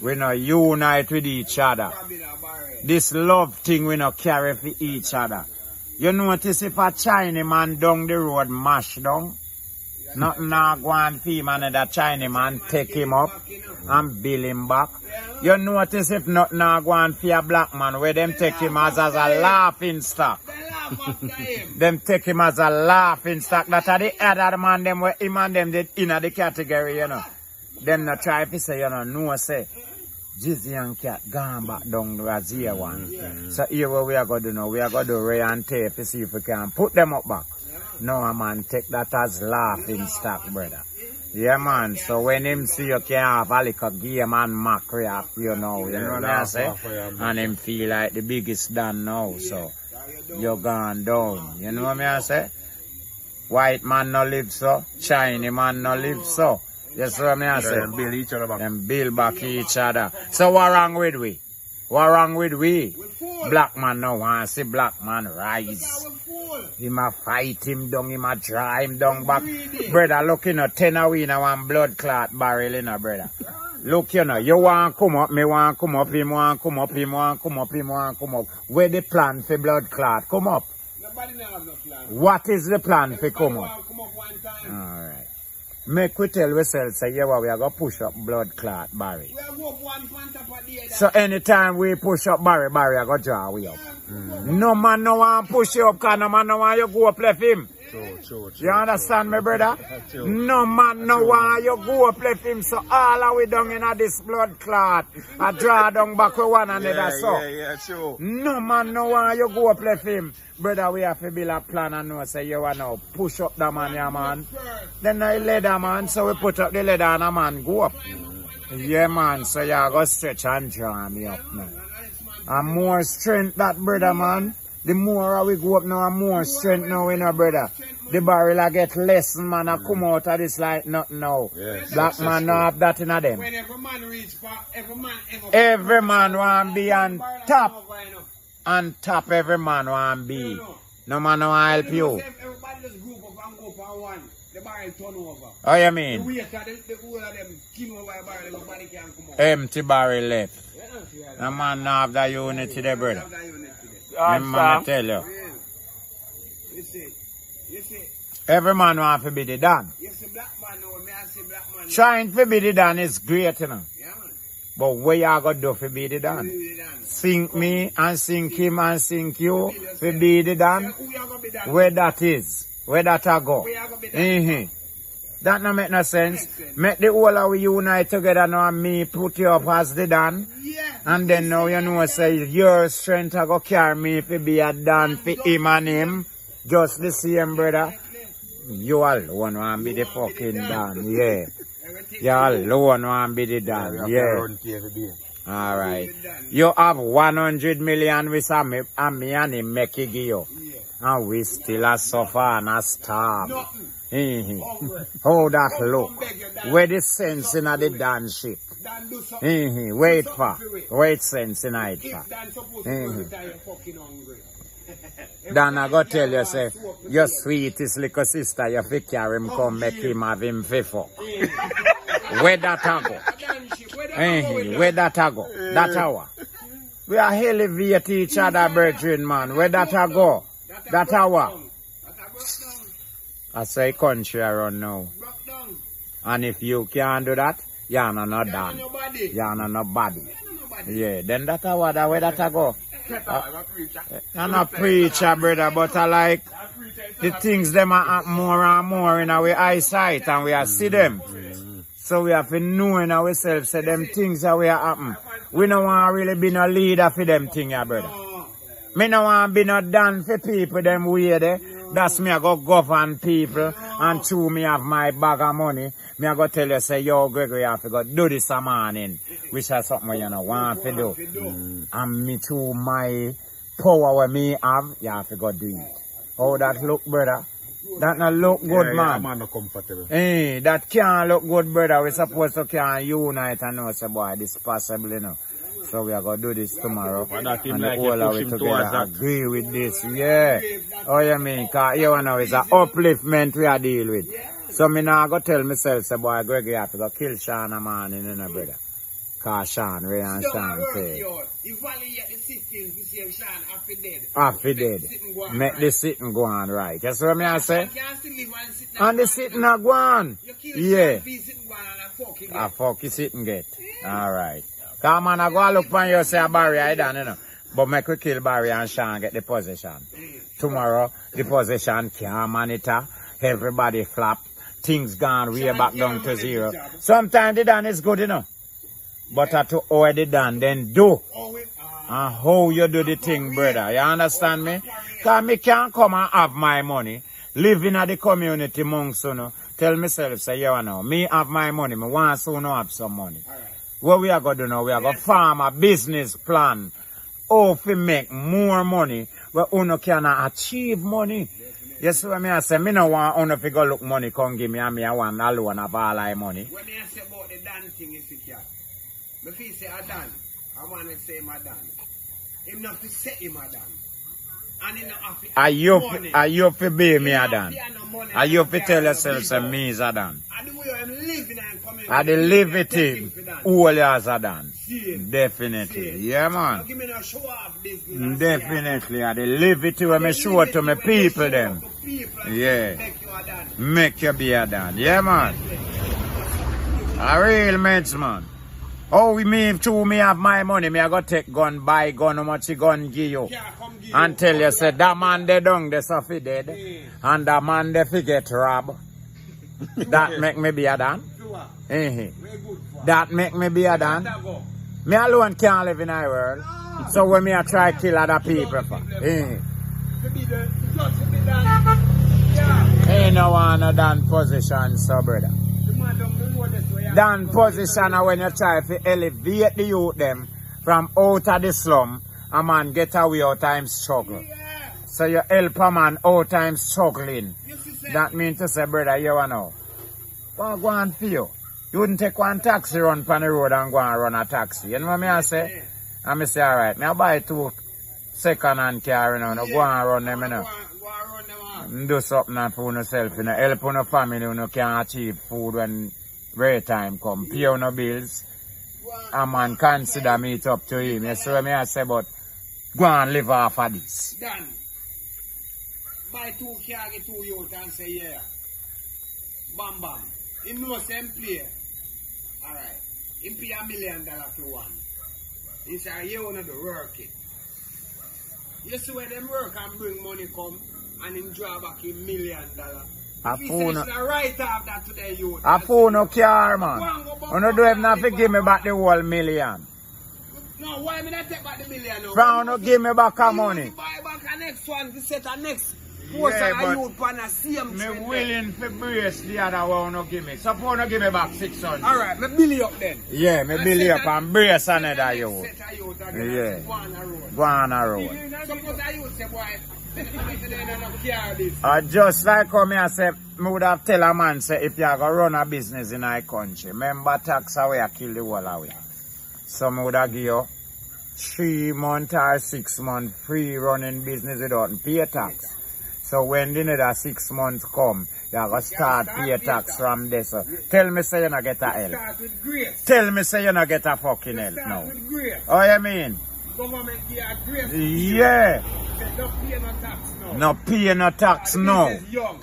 We no unite with each other. This love thing we no carry for each other. You notice if a Chinese man down the road mash down, nothing now go and for him and that Chinese man take him up and bill him back. You notice if nothing now go and for a black man where them take him as a laughing stock. Them take him as a laughing stock. That are the other man them where him and them did in the category, you know. Them not try to say, you know, no say. Jizzy and Cat gone back down to Razia one. So here what we are going to do now, we are going to do Ray and tape to see if we can put them up back. No man, take that as laughing stock, brother. Yeah man, so when him see you can have a little game and mock react, you know what I say? And him feel like the biggest done now, so you're gone down. You know what I say? White man no live so, Chinese man no live so. Yes, what I say? Them build each other back. Them build back each other. So what wrong with we? What wrong with we? Black man no want to see black man rise. He ma fight him down, he ma draw him down back. Brother, look, you know, 10 a we now one blood clot barrel, you know, brother. Look, you know, you want to come up, me want to come up, him want to come up, him want to come up, him want to come up. Where the plan for blood clot? Come up. Nobody have no plan. What is the plan for come up? Come up one time. Alright. Make we tell ourselves, say, yeah, well, we are going to push up blood clot barrel. We are go up one on top of the other. So anytime we push up barrel, barrel are going to draw we up. No man no want push you up, because no man no want you go up left him. True. You understand me, brother? No man no want you go up left him, so all are we down in this blood clot. I draw down back with one another, so. Yeah, sure. No man no want you go up left him. Brother, we have to build a plan and know, say, you want to push up the man, yeah, man. Then I leather, man, so we put up the leather and a man go up. Yeah, man, so you go stretch and draw me up now. And more strength that, brother, man. The more we go up now, and more strength now, you know, brother. The barrel I get less, man, I come out of this like nothing now. Yes, Black man now have that in a them. When every man reach for, Every man want to be on top. On top, every man want to be. No man no want help you. Everybody just group up and go for one. The barrel turn over. Oh, you mean? The weight of the whole of them skin over the barrel, nobody can come up. Empty barrel left. No man no have that unity there, brother. Man, I tell you. You see. Every man want to be the Dan. You see black man now, me I see black man. Trying to be the Dan is great, you know. Yeah, man. But what you going to do for be the Dan? Sink me and sink him and sink you for be the Dan? Where that is? Where that I go? That no make no sense. Make the whole of we unite together now and me put you up as the Dan. And then now you know say your strength I go carry me for be a Dan for him and him. Just the same, brother. You alone want to be the fucking Dan, yeah. You alone want to be the Dan, yeah. Alright. You have 100 million with me and him make it give you. And we still a suffer and a starve. How that look? Where the sense in the dance ship? Wait for. Wait sense in it for. Dan I go tell you say, your sweetest little sister, you fi carry him come make him have him for. Where that I go? Where that I go? That hour. We are elevate each other, brethren, man. Where that I go? That hour. I say country around now. And if you can't do that, you're not done. You're not nobody. Yeah, then that hour, that where that I go? I'm not a preacher, brother, but I like the things them are happen more and more in our eyesight and we are see them. So we have to know in ourselves say them things that we are happen. We don't want to really be no leader for them things, brother. Me no want to be no done for people them way there. That's me I go govern people and to me have my bag of money. Me I go tell you say yo Gregory you have to go do this a morning. Which is something you know want to do. And me too my power what me have, you have to go do it. How that look, brother? That not look good, man. Man not comfortable. Hey, that can't look good, brother. We supposed to can unite and know say boy this possible, you know. So we are going to do this tomorrow. And the whole of it together agree with this. Yeah. Oh, you mean? Because you know it's an upliftment we are dealing with. So me now go tell myself, say, boy, Gregory have to go kill Shana man in brother. Cause Sean, Ray and Sean say. Evaluate the systems, we say Sean after dead. After dead. Make the sitting go on right. That's what I say. And the sitting a go on. Yeah. A fuck you sitting get. Alright. Come on, I go look for you say Barry I done, you know. But make we kill Barry and Sean get the possession. Tomorrow, the possession can't monitor. Everybody flap. Things gone way back down to zero. Sometimes the done is good enough. But to already done, then do. And how you do the thing, brother. You understand me? Because me can't come and have my money. Living at the community amongst you know. Tell myself, say, you know, me have my money. Me want soon to have some money. What we are going to do now? We are going to farm a business plan. How to make more money. Where you can achieve money. You see what I say? Me no want you to go look money come give me and me I want alone have all my money. When I say about the Dan thing is secure. If he say a Dan, I want to say my Dan. Him not to say him a Dan. And he not have to Are you to be me a Dan? Are you to tell yourself say me is a Dan? And the way I'm living and coming. Are the liberty all as a Dan? Definitely. Yeah man. Give me no show off business. Definitely. Are the liberty when me show to my people them. Yeah. Make you be a Dan. Yeah man. A real meds man. Oh, we me too, me have my money, me I go take gun, buy gun, how much the gun give you. And tell you, say, that man they done, they suffer dead. And that man they forget rob. That make me be a Dan. That make me be a Dan. Me alone can't live in our world. So when me I try kill other people for. Ain't no one no Dan position, so brother. Dan position when you try to elevate the youth them from out of the slum, a man get away out time struggle. So you help a man out time struggling. That means to say, brother, you know. What go on for you? You wouldn't take one taxi run on the road and go and run a taxi. You know what I say? And I say, alright, I buy 2 second-hand car, you know, go and run them, you know. Do something for yourself, you know, help your family, you know, can achieve food when great time come, pay on no bills, a man consider me it up to him. You see what I say, but go and live off of this. Dan, buy 2 car, get 2 youth and say, yeah. Bam bam. He knows same play. Alright. He pay $1 million for one. He say, you want to work it. You see where them work and bring money come and him draw back $1 million. A phone right after that today, youth. A phone no car, man. You no do have nothing give me back the whole $1 million. No, why me not take back the $1 million? No? Brown no give me back a money. Buy back a next one to set a next portion of youth on a same me willing to brace the other one no give me. Suppose no give me back 600. Alright, me bill you up then. Yeah, me bill you up and brace another youth. Yeah. Go on a road. Suppose a youth say, boy, just like how me I say, me would have tell a man say if you are going to run a business in our country, remember tax away I kill the whole away. So me would have give you 3 months or 6 months free running business without pay tax. So when the another 6 months come, you are going to start pay tax from this. So tell me say you not get a help. Tell me say you not get a fucking help now. Oh you mean? Government give a grace. Yeah. No pay no tax now. No pay no tax now.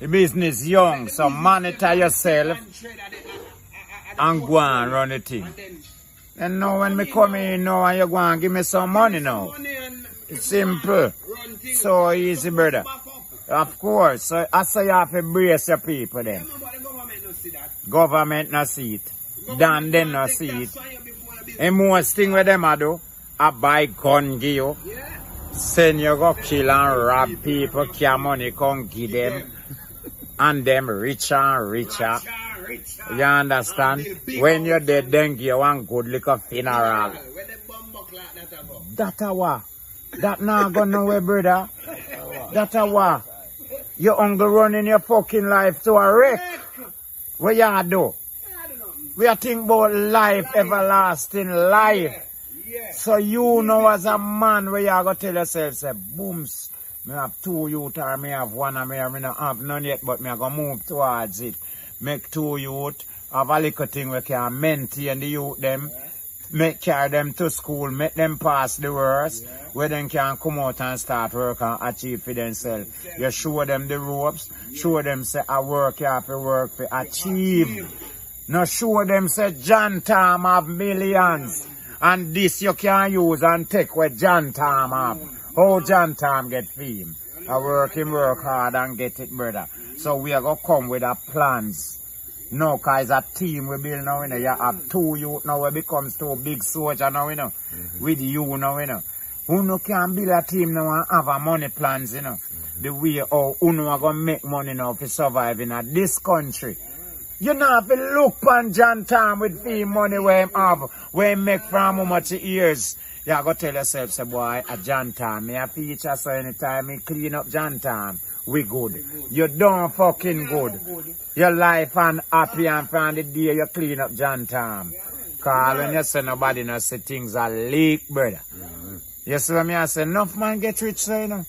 The business young. So monitor yourself and go and run the thing. And now when me come in now and you go and give me some money now. It's simple. So easy, brother. Of course. So I say you have to brace your people then. Government no see it. Dan them no see it. And most thing with them I do, I buy gun give you. Send you go kill and rob people, care money come give them. And them richer and richer. You understand? When you're dead, then give you one good little funeral. That's a what? That not go nowhere, brother. That's a what? Your uncle running your fucking life to a wreck. What you do? We are thinking about life, everlasting life. So you know as a man where you are going to tell yourself, say, booms, me have 2 youth or me have 1 and me not have none yet, but me are going to move towards it. Make 2 youth, have a little thing we can maintain the youth them. carry them to school, make them pass the worst, where them can come out and start work and achieve for themselves. You show them the ropes, show them say I work, you have to work for achieve. Now show them say John Tom have millions, and this you can use and take what John Tom have. How John Tom get fame? I work him work hard and get it, brother. So we are gonna come with our plans. No, cause a team we build now, you know. You have 2 youth now, we becomes 2 big soldier now, you know. With you now, you know. Who no can build a team now and have a money plans, you know. The way how uno are gonna make money now to survive in this country. You know, have to look on John Tom with fee money where him have, where him make from how much years. You go tell yourself, say, boy, a John Tom, me a feature, so anytime me clean up John Tom, we good. You don't fucking good. Your life and happy and from the day you clean up John Tom. Cause when you say nobody not say things are leak, brother. You see what me I say, enough man get rich, so you know.